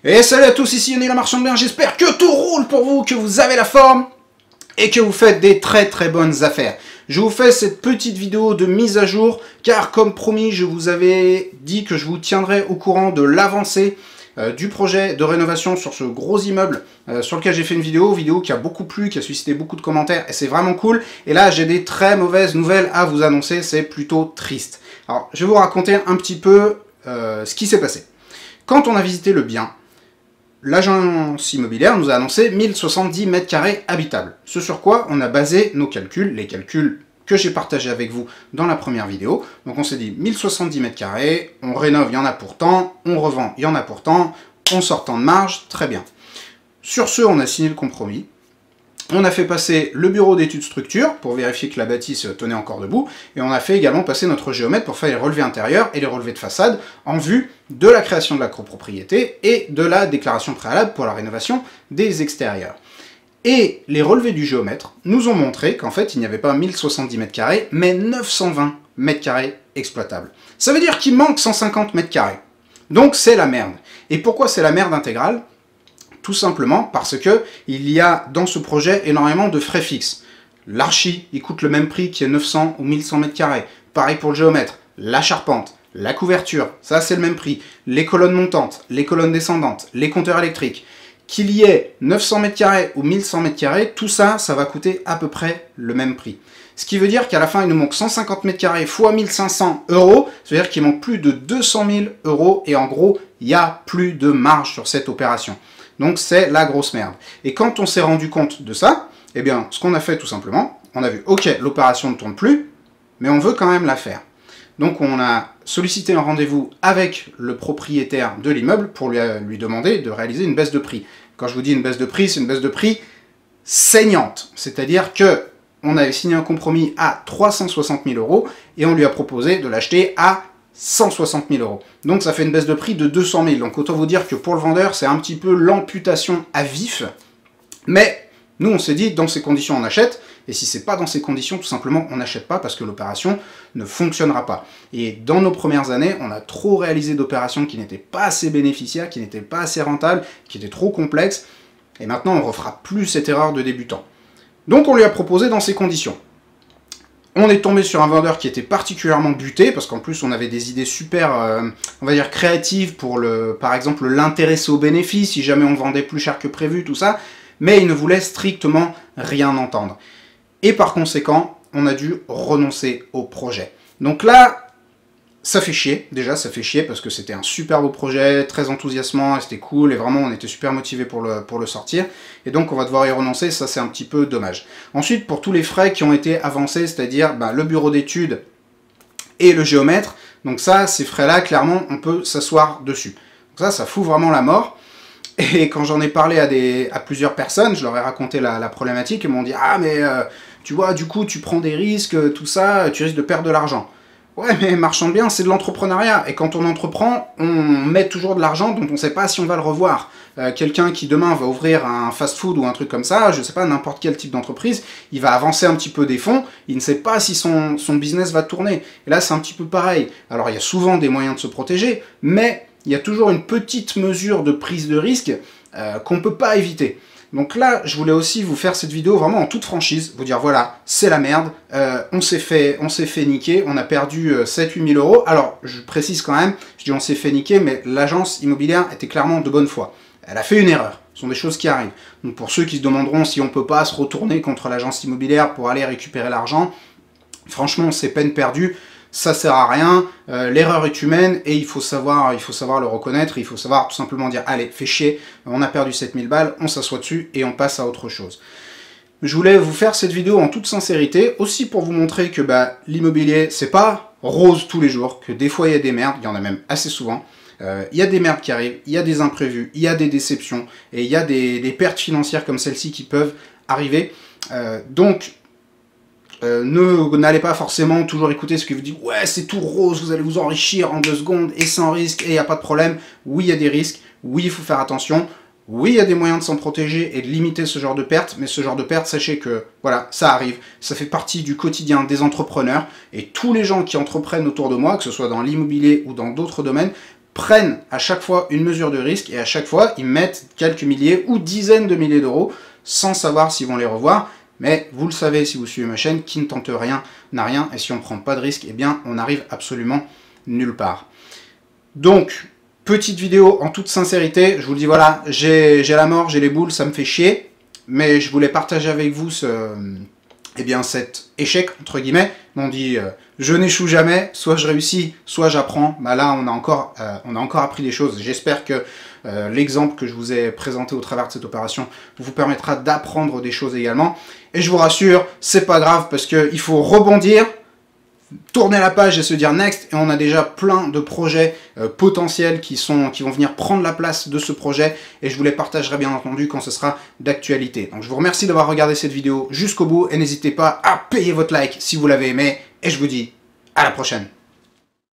Et salut à tous, ici Yannick la marchand de biens, j'espère que tout roule pour vous, que vous avez la forme et que vous faites des très bonnes affaires. Je vous fais cette petite vidéo de mise à jour car comme promis, je vous avais dit que je vous tiendrai au courant de l'avancée du projet de rénovation sur ce gros immeuble sur lequel j'ai fait une vidéo qui a beaucoup plu, qui a suscité beaucoup de commentaires et c'est vraiment cool. Et là, j'ai des très mauvaises nouvelles à vous annoncer, c'est plutôt triste. Alors, je vais vous raconter un petit peu ce qui s'est passé. Quand on a visité le bien, l'agence immobilière nous a annoncé 1070 m² habitables. Ce sur quoi on a basé nos calculs, les calculs que j'ai partagés avec vous dans la première vidéo. Donc on s'est dit 1070 m², on rénove, il y en a pourtant, on revend, il y en a pourtant, on sort tant de marge, très bien. Sur ce, on a signé le compromis. On a fait passer le bureau d'études structure pour vérifier que la bâtisse tenait encore debout, et on a fait également passer notre géomètre pour faire les relevés intérieurs et les relevés de façade en vue de la création de la copropriété et de la déclaration préalable pour la rénovation des extérieurs. Et les relevés du géomètre nous ont montré qu'en fait il n'y avait pas 1070 m², mais 920 m² exploitables. Ça veut dire qu'il manque 150 m². Donc c'est la merde. Et pourquoi c'est la merde intégrale ? Tout simplement parce que il y a dans ce projet énormément de frais fixes. L'archi, il coûte le même prix qu'il y a 900 ou 1100 m². Pareil pour le géomètre. La charpente, la couverture, ça c'est le même prix. Les colonnes montantes, les colonnes descendantes, les compteurs électriques. Qu'il y ait 900 m² ou 1100 m², tout ça, ça va coûter à peu près le même prix. Ce qui veut dire qu'à la fin, il nous manque 150 m² fois 1500 €, c'est-à-dire qu'il manque plus de 200 000 €, et en gros, il n'y a plus de marge sur cette opération. Donc c'est la grosse merde. Et quand on s'est rendu compte de ça, eh bien, ce qu'on a fait tout simplement, on a vu, ok, l'opération ne tourne plus, mais on veut quand même la faire. Donc on a sollicité un rendez-vous avec le propriétaire de l'immeuble pour lui demander de réaliser une baisse de prix. Quand je vous dis une baisse de prix, c'est une baisse de prix saignante. C'est-à-dire que on avait signé un compromis à 360 000 € et on lui a proposé de l'acheter à 160 000 €. Donc ça fait une baisse de prix de 200 000. Donc autant vous dire que pour le vendeur, c'est un petit peu l'amputation à vif. Mais nous, on s'est dit, dans ces conditions, on achète. Et si c'est pas dans ces conditions, tout simplement, on n'achète pas parce que l'opération ne fonctionnera pas. Et dans nos premières années, on a trop réalisé d'opérations qui n'étaient pas assez bénéficiaires, qui n'étaient pas assez rentables, qui étaient trop complexes. Et maintenant, on ne refera plus cette erreur de débutant. Donc on lui a proposé dans ces conditions. On est tombé sur un vendeur qui était particulièrement buté, parce qu'en plus on avait des idées super, on va dire, créatives pour, par exemple, l'intéresser au bénéfice, si jamais on vendait plus cher que prévu, tout ça, mais il ne voulait strictement rien entendre. Et par conséquent, on a dû renoncer au projet. Donc là, ça fait chier, déjà ça fait chier, parce que c'était un super beau projet, très enthousiasmant, et c'était cool, et vraiment on était super motivés pour le sortir, et donc on va devoir y renoncer, ça c'est un petit peu dommage. Ensuite, pour tous les frais qui ont été avancés, c'est-à-dire le bureau d'études et le géomètre, donc ça, ces frais-là, clairement, on peut s'asseoir dessus. Donc ça fout vraiment la mort, et quand j'en ai parlé à plusieurs personnes, je leur ai raconté la problématique, ils m'ont dit « Ah mais, tu vois, du coup tu prends des risques, tout ça, tu risques de perdre de l'argent. » Ouais, mais marchand de biens, c'est de l'entrepreneuriat. Et quand on entreprend, on met toujours de l'argent dont on ne sait pas si on va le revoir. Quelqu'un qui demain va ouvrir un fast-food ou un truc comme ça, je ne sais pas, n'importe quel type d'entreprise, il va avancer un petit peu des fonds, il ne sait pas si son business va tourner. Et là, c'est un petit peu pareil. Alors, il y a souvent des moyens de se protéger, mais il y a toujours une petite mesure de prise de risque qu'on ne peut pas éviter. Donc là, je voulais aussi vous faire cette vidéo vraiment en toute franchise, vous dire voilà, c'est la merde, on s'est fait niquer, on a perdu 7-8 000 €. Alors, je précise quand même, je dis on s'est fait niquer, mais l'agence immobilière était clairement de bonne foi. Elle a fait une erreur, ce sont des choses qui arrivent. Donc pour ceux qui se demanderont si on peut pas se retourner contre l'agence immobilière pour aller récupérer l'argent, franchement, c'est peine perdue. Ça sert à rien, l'erreur est humaine et il faut savoir le reconnaître, il faut savoir tout simplement dire allez, fais chier, on a perdu 7000 balles, on s'assoit dessus et on passe à autre chose. Je voulais vous faire cette vidéo en toute sincérité, aussi pour vous montrer que l'immobilier c'est pas rose tous les jours, que des fois il y a des merdes, il y en a même assez souvent, il y a des merdes qui arrivent, il y a des imprévus, il y a des déceptions et il y a des pertes financières comme celle-ci qui peuvent arriver. N'allez pas forcément toujours écouter ce que vous dites, ouais c'est tout rose, vous allez vous enrichir en 2 secondes et sans risque et il n'y a pas de problème. Oui il y a des risques, oui il faut faire attention, oui il y a des moyens de s'en protéger et de limiter ce genre de pertes, mais ce genre de pertes, sachez que voilà, ça arrive, ça fait partie du quotidien des entrepreneurs et tous les gens qui entreprennent autour de moi, que ce soit dans l'immobilier ou dans d'autres domaines, prennent à chaque fois une mesure de risque et à chaque fois ils mettent quelques milliers ou dizaines de milliers d'euros sans savoir s'ils vont les revoir. Mais vous le savez si vous suivez ma chaîne, qui ne tente rien n'a rien, et si on ne prend pas de risque, eh bien on n'arrive absolument nulle part. Donc, petite vidéo en toute sincérité, je vous le dis, voilà, j'ai la mort, j'ai les boules, ça me fait chier, mais je voulais partager avec vous cet échec, entre guillemets. On dit, je n'échoue jamais, soit je réussis, soit j'apprends. Bah là, on a encore appris des choses. J'espère que l'exemple que je vous ai présenté au travers de cette opération vous permettra d'apprendre des choses également. Et je vous rassure, c'est pas grave, parce qu'il faut rebondir, tourner la page et se dire next, et on a déjà plein de projets potentiels qui vont venir prendre la place de ce projet, et je vous les partagerai bien entendu quand ce sera d'actualité. Donc je vous remercie d'avoir regardé cette vidéo jusqu'au bout, et n'hésitez pas à payer votre like si vous l'avez aimé, et je vous dis à la prochaine.